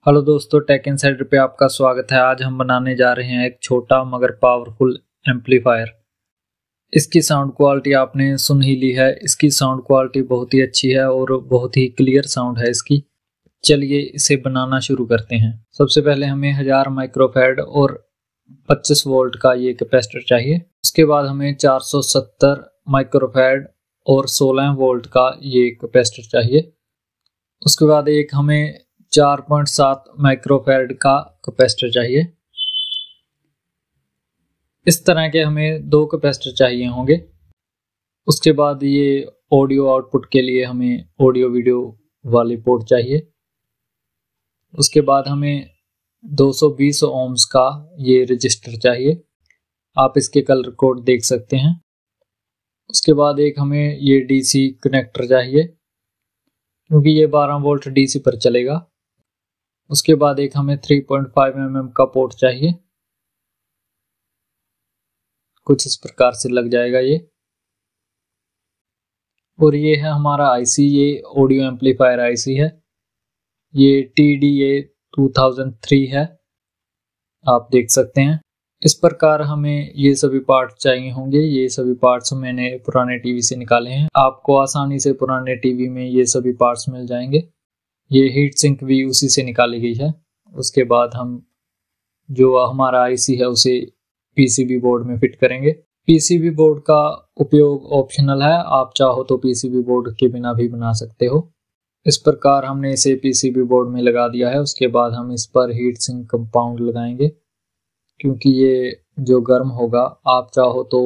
Hello दोस्तों, take insider पे आपका स्वागत है। आज हम बनाने जा रहे हैं एक छोटा मगर पावरफुल एम्पलीफायर। इसकी साउंड क्वालिटी आपने सुन ही ली है। इसकी साउंड क्वालिटी बहुत ही अच्छी है और बहुत ही क्लियर साउंड है इसकी। चलिए इसे बनाना शुरू करते हैं। सबसे पहले हमें 1000 माइक्रोफैराड और 25 वोल्ट का ये कैपेसिटर चाहिए। उसके बाद हमें 470 माइक्रोफैराड और 16 वोल्ट का ये कैपेसिटर चाहिए। उसके बाद एक हमें 4.7 माइक्रोफैराड का कैपेसिटर चाहिए। इस तरह के हमें 2 कैपेसिटर चाहिए होंगे। उसके बाद ये ऑडियो आउटपुट के लिए हमें ऑडियो वीडियो वाली पोर्ट चाहिए। उसके बाद हमें 220 ओम्स का ये रजिस्टर चाहिए। आप इसके कलर कोड देख सकते हैं। उसके बाद एक हमें ये डीसी कनेक्टर चाहिए क्योंकि ये 12 वोल्ट डीसी पर चलेगा। उसके बाद एक हमें 3.5 mm का पोर्ट चाहिए। कुछ इस प्रकार से लग जाएगा ये। और ये है हमारा आईसी, ये ऑडियो एम्पलीफायर आईसी है। ये TDA 2003 है, आप देख सकते हैं। इस प्रकार हमें ये सभी पार्ट्स चाहिए होंगे। ये सभी पार्ट्स मैंने पुराने टीवी से निकाले हैं। आपको आसानी से पुराने टीवी में ये सभी पार्ट्स मिल जाएंगे। ये हीट सिंक भी उसी से निकाली गई है। उसके बाद हम जो हमारा आईसी है उसे पीसीबी बोर्ड में फिट करेंगे। पीसीबी बोर्ड का उपयोग ऑप्शनल है, आप चाहो तो पीसीबी बोर्ड के बिना भी बना सकते हो। इस प्रकार हमने इसे पीसीबी बोर्ड में लगा दिया है। उसके बाद हम इस पर हीट सिंक कंपाउंड लगाएंगे क्योंकि ये जो गर्म होगा। आप चाहो तो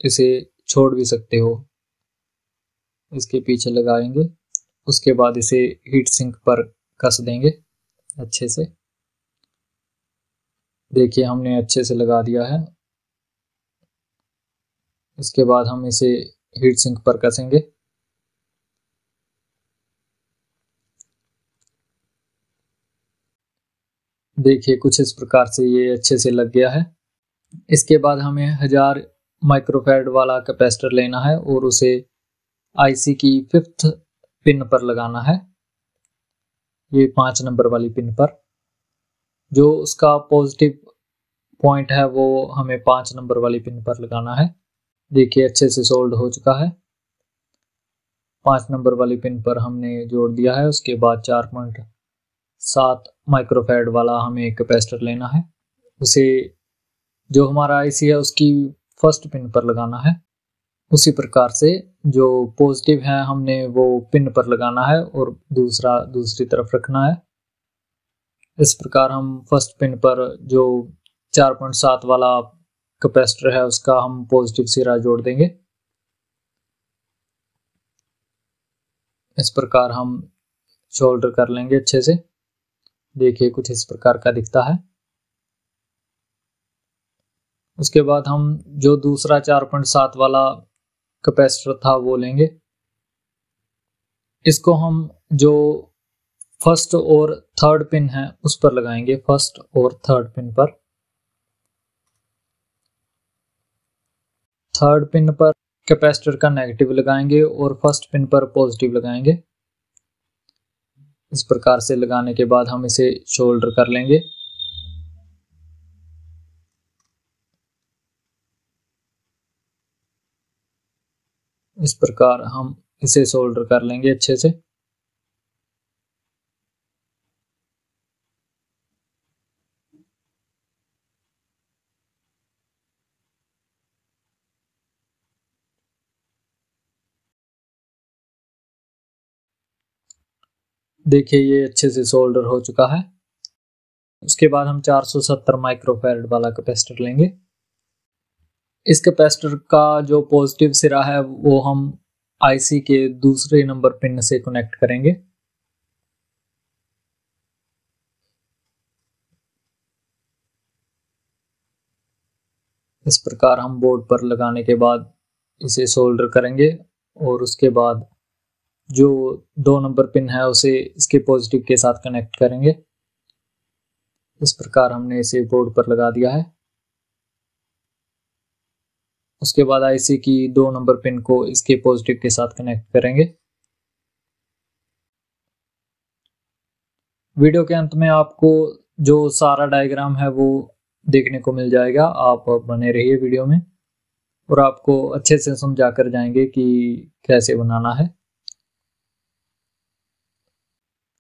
इसे छोड़ भी सकते हो, इसके पीछे लगाएंगे। उसके बाद इसे हीट सिंक पर कस देंगे अच्छे से। देखिए हमने अच्छे से लगा दिया है। इसके बाद हम इसे हीट सिंक पर कसेंगे। देखिए कुछ इस प्रकार से ये अच्छे से लग गया है। इसके बाद हमें 1000 माइक्रोफैराड वाला कैपेसिटर लेना है और उसे आईसी की 5th पिन पर लगाना है, ये 5 नंबर वाली पिन पर। जो उसका पॉजिटिव पॉइंट है वो हमें 5 नंबर वाली पिन पर लगाना है। देखिए अच्छे से सोल्ड हो चुका है। 5 नंबर वाली पिन पर हमने जोड़ दिया है। उसके बाद 4.7 माइक्रोफैराड वाला हमें कैपेसिटर लेना है। उसे जो हमारा आईसी है उसकी 1st पिन पर लगाना है। उसी प्रकार से जो पॉजिटिव है हमने वो पिन पर लगाना है और दूसरा दूसरी तरफ रखना है। इस प्रकार हम 1st पिन पर जो 4.7 वाला कैपेसिटर है उसका हम पॉजिटिव सिरा जोड़ देंगे। इस प्रकार हम सोल्डर कर लेंगे अच्छे से। देखिए कुछ इस प्रकार का दिखता है। उसके बाद हम जो दूसरा 4.7 वाला कैपेसिटर था वो लेंगे। इसको हम जो 1st और 3rd पिन है उस पर लगाएंगे, 1st और 3rd पिन पर। 3rd पिन पर कैपेसिटर का नेगेटिव लगाएंगे और 1st पिन पर पॉजिटिव लगाएंगे। इस प्रकार से लगाने के बाद हम इसे सोल्डर कर लेंगे। इस प्रकार हम इसे सोल्डर कर लेंगे अच्छे से। देखिए ये अच्छे से सोल्डर हो चुका है। उसके बाद हम 470 माइक्रोफैराड वाला कैपेसिटर लेंगे। इस कैपेसिटर का जो पॉजिटिव सिरा है वो हम आईसी के दूसरे नंबर पिन से कनेक्ट करेंगे। इस प्रकार हम बोर्ड पर लगाने के बाद इसे सोल्डर करेंगे और उसके बाद जो 2 नंबर पिन है उसे इसके पॉजिटिव के साथ कनेक्ट करेंगे। इस प्रकार हमने इसे बोर्ड पर लगा दिया है। उसके बाद आईसी की 2 नंबर पिन को इसके पॉजिटिव के साथ कनेक्ट करेंगे। वीडियो के अंत में आपको जो सारा डायग्राम है वो देखने को मिल जाएगा। आप बने रहिए वीडियो में और आपको अच्छे से समझा कर जाएंगे कि कैसे बनाना है।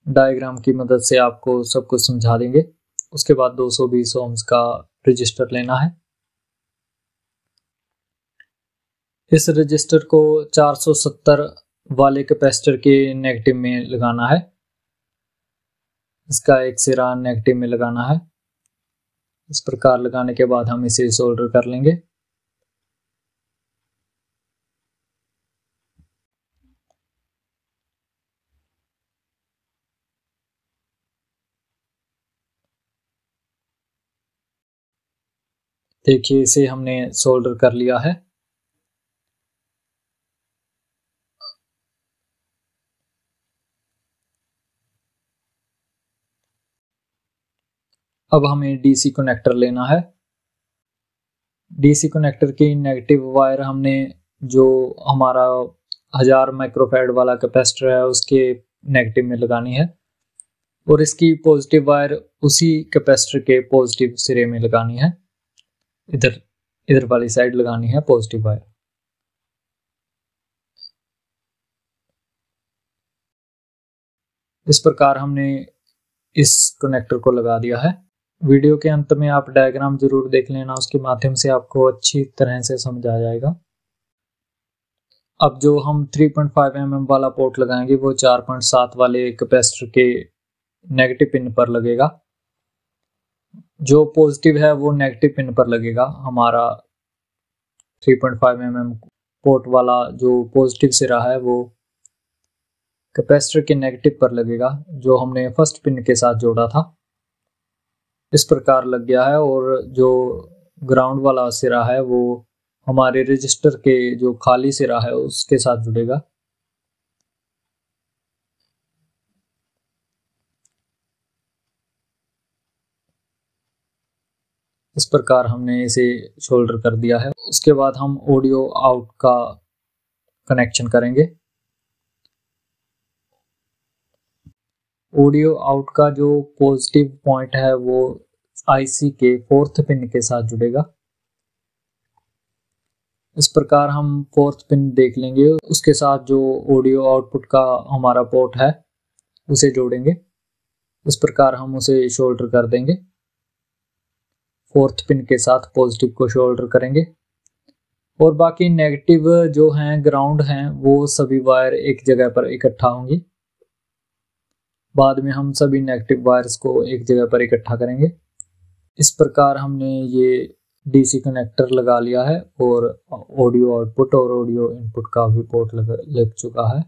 डायग्राम की मदद से आपको सब कुछ समझा देंगे। उसके बाद 220 ओम्स का रजिस्टर लेना है। इस रजिस्टर को 470 वाले कैपेसिटर के नेगेटिव में लगाना है। इसका एक सिरा नेगेटिव में लगाना है। इस प्रकार लगाने के बाद हम इसे सोल्डर कर लेंगे। देखिए इसे हमने सोल्डर कर लिया है। अब हमें डीसी कनेक्टर लेना है। डीसी कनेक्टर की नेगेटिव वायर हमने जो हमारा 1000 माइक्रोफैराड वाला कैपेसिटर है उसके नेगेटिव में लगानी है और इसकी पॉजिटिव वायर उसी कैपेसिटर के पॉजिटिव सिरे में लगानी है। इधर वाली साइड लगानी है पॉजिटिव वायर। इस प्रकार हमने इस कनेक्टर को लगा दिया है। वीडियो के अंत में आप डायग्राम जरूर देख लेना, उसके माध्यम से आपको अच्छी तरह से समझ आ जाएगा। अब जो हम 3.5 mm वाला पोर्ट लगाएंगे वो 4.7 वाले कैपेसिटर के नेगेटिव पिन पर लगेगा। जो पॉजिटिव है वो नेगेटिव पिन पर लगेगा। हमारा 3.5 mm पोर्ट वाला जो पॉजिटिव सिरा है वो कैपेसिटर के नेगेटिव पर लगेगा, जो हमने फर्स्ट पिन के साथ जोड़ा था। इस प्रकार लग गया है और जो ग्राउंड वाला सिरा है वो हमारे रजिस्टर के जो खाली सिरा है उसके साथ जुड़ेगा। इस प्रकार हमने इसे शोल्डर कर दिया है। उसके बाद हम ऑडियो आउट का कनेक्शन करेंगे। ऑडियो आउट का जो पॉजिटिव पॉइंट है वो आईसी के 4th पिन के साथ जुड़ेगा। इस प्रकार हम 4th पिन देख लेंगे, उसके साथ जो ऑडियो आउटपुट का हमारा पोर्ट है उसे जोड़ेंगे। इस प्रकार हम उसे शोल्डर कर देंगे। 4th पिन के साथ पॉजिटिव को शोल्डर करेंगे और बाकी नेगेटिव जो हैं ग्राउंड हैं वो सभी वायर एक जगह पर इकट्ठा होंगी। बाद में हम सभी नेगेटिव वायर्स को एक जगह पर इकट्ठा करेंगे। इस प्रकार हमने ये डीसी कनेक्टर लगा लिया है और ऑडियो आउटपुट और ऑडियो इनपुट का भी पोर्ट लग चुका है।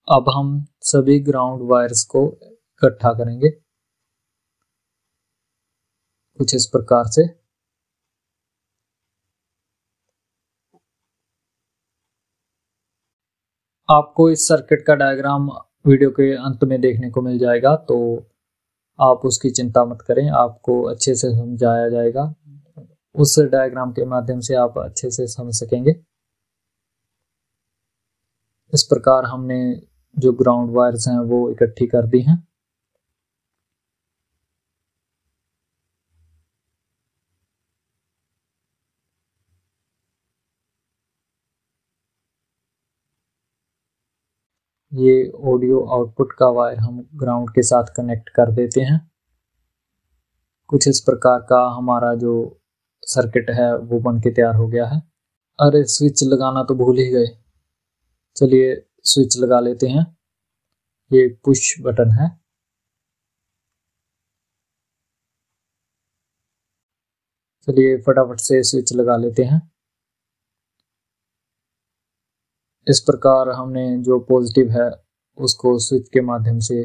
अब हम सभी ग्राउंड वायर्स को इकट्ठा करेंगे कुछ इस प्रकार से। आपको इस सर्किट का डायग्राम वीडियो के अंत में देखने को मिल जाएगा, तो आप उसकी चिंता मत करें, आपको अच्छे से समझाया जाएगा। उस डायग्राम के माध्यम से आप अच्छे से समझ सकेंगे। इस प्रकार हमने जो ग्राउंड वायर्स हैं वो इकट्ठी कर दी हैं। ये ऑडियो आउटपुट का वायर हम ग्राउंड के साथ कनेक्ट कर देते हैं। कुछ इस प्रकार का हमारा जो सर्किट है वो बन के तैयार हो गया है। अरे स्विच लगाना तो भूल ही गए, चलिए स्विच लगा लेते हैं। ये पुश बटन है। चलिए फटाफट से स्विच लगा लेते हैं। इस प्रकार हमने जो पॉजिटिव है उसको स्विच के माध्यम से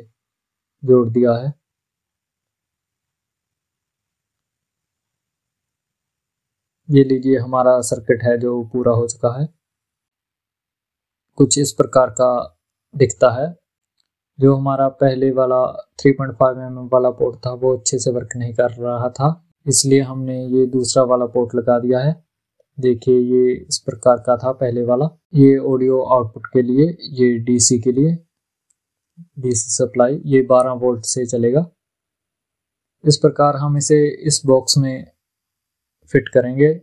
जोड़ दिया है। ये लीजिए हमारा सर्किट है जो पूरा हो चुका है। कुछ इस प्रकार का दिखता है। जो हमारा पहले वाला 3.5 mm वाला पोर्ट था वो अच्छे से वर्क नहीं कर रहा था, इसलिए हमने ये दूसरा वाला पोर्ट लगा दिया है। देखिए ये इस प्रकार का था पहले वाला। ये ऑडियो आउटपुट के लिए, ये डीसी के लिए। डीसी सप्लाई, ये 12 वोल्ट से चलेगा। इस प्रकार हम इसे इस बॉक्स में फिट करेंगे।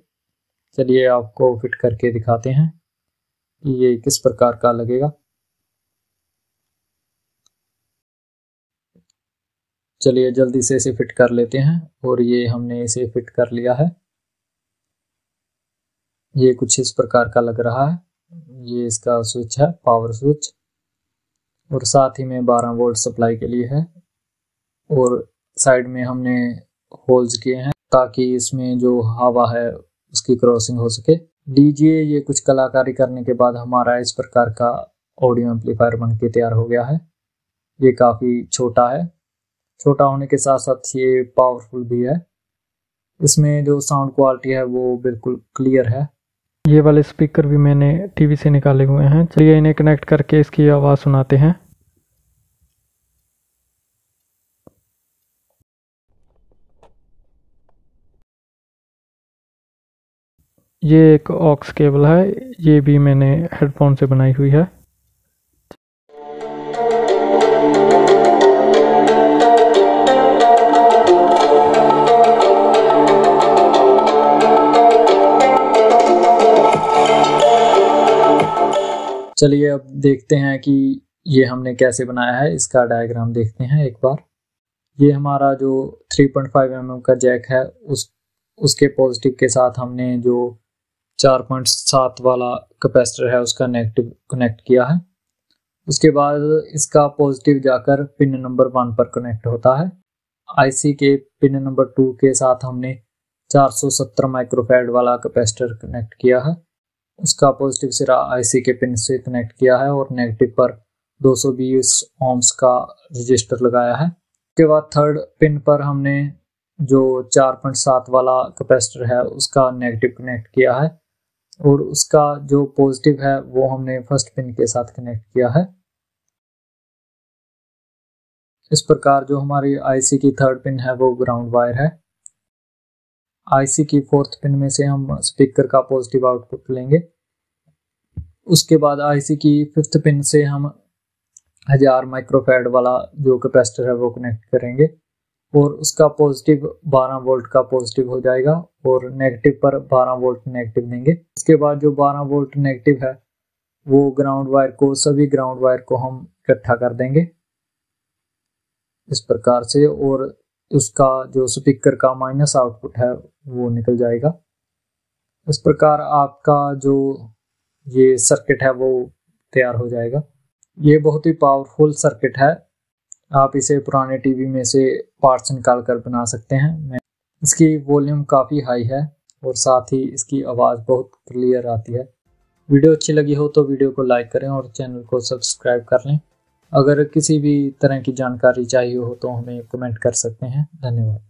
चलिए आपको फिट करके दिखाते हैं कि ये किस प्रकार का लगेगा। चलिए जल्दी से इसे फिट कर लेते हैं, और ये हमने इसे फिट कर लिया है। ये कुछ इस प्रकार का लग रहा है। ये इसका स्विच है, पावर स्विच, और साथ ही में 12 वोल्ट सप्लाई के लिए है। और साइड में हमने होल्स किए हैं ताकि इसमें जो हवा है उसकी क्रॉसिंग हो सके। लीजिए, ये कुछ कलाकारी करने के बाद हमारा इस प्रकार का ऑडियो एम्पलीफायर बन के तैयार हो गया है। ये काफ़ी छोटा है, छोटा होने के साथ साथ ये पावरफुल भी है। इसमें जो साउंड क्वालिटी है वो बिल्कुल क्लियर है। ये वाले स्पीकर भी मैंने टीवी से निकाले हुए हैं। चलिए इन्हें कनेक्ट करके इसकी आवाज़ सुनाते हैं। ये एक ऑक्स केबल है, ये भी मैंने हेडफोन से बनाई हुई है। चलिए अब देखते हैं कि ये हमने कैसे बनाया है। इसका डायग्राम देखते हैं एक बार। ये हमारा जो 3.5 mm का जैक है, उसके पॉजिटिव के साथ हमने जो 4.7 वाला कैपेसिटर है उसका नेगेटिव कनेक्ट किया है। उसके बाद इसका पॉजिटिव जाकर पिन नंबर 1 पर कनेक्ट होता है। आईसी के पिन नंबर 2 के साथ हमने 470 माइक्रोफैराड वाला कैपेसिटर कनेक्ट किया है। उसका पॉजिटिव सिरा आईसी के पिन से कनेक्ट किया है और नेगेटिव पर 220 ohms का रजिस्टर लगाया है। उसके बाद थर्ड पिन पर हमने जो 4.7 वाला कैपेसिटर है उसका नेगेटिव कनेक्ट किया है, और उसका जो पॉजिटिव है वो हमने फर्स्ट पिन के साथ कनेक्ट किया है। इस प्रकार जो हमारी आईसी की थर्ड पिन है वो ग्राउंड वायर है। आईसी की फोर्थ पिन में से हम स्पीकर का पॉजिटिव आउटपुट लेंगे। उसके बाद आईसी की फिफ्थ पिन से हम 1000 माइक्रोफैराड वाला जो कैपेसिटर है वो कनेक्ट करेंगे, और उसका पॉजिटिव 12 वोल्ट का पॉजिटिव हो जाएगा और नेगेटिव पर 12 वोल्ट नेगेटिव देंगे। उसके बाद जो 12 वोल्ट नेगेटिव है वो ग्राउंड वायर को, सभी ग्राउंड वायर को हम इकट्ठा कर देंगे इस प्रकार से, और उसका जो स्पीकर का माइनस आउटपुट है वो निकल जाएगा। इस प्रकार आपका जो ये सर्किट है वो तैयार हो जाएगा। ये बहुत ही पावरफुल सर्किट है। आप इसे पुराने टीवी में से पार्ट्स निकाल कर बना सकते हैं। इसकी वॉल्यूम काफ़ी हाई है और साथ ही इसकी आवाज़ बहुत क्लियर आती है। वीडियो अच्छी लगी हो तो वीडियो को लाइक करें और चैनल को सब्सक्राइब कर लें। अगर किसी भी तरह की जानकारी चाहिए हो तो हमें कमेंट कर सकते हैं। धन्यवाद।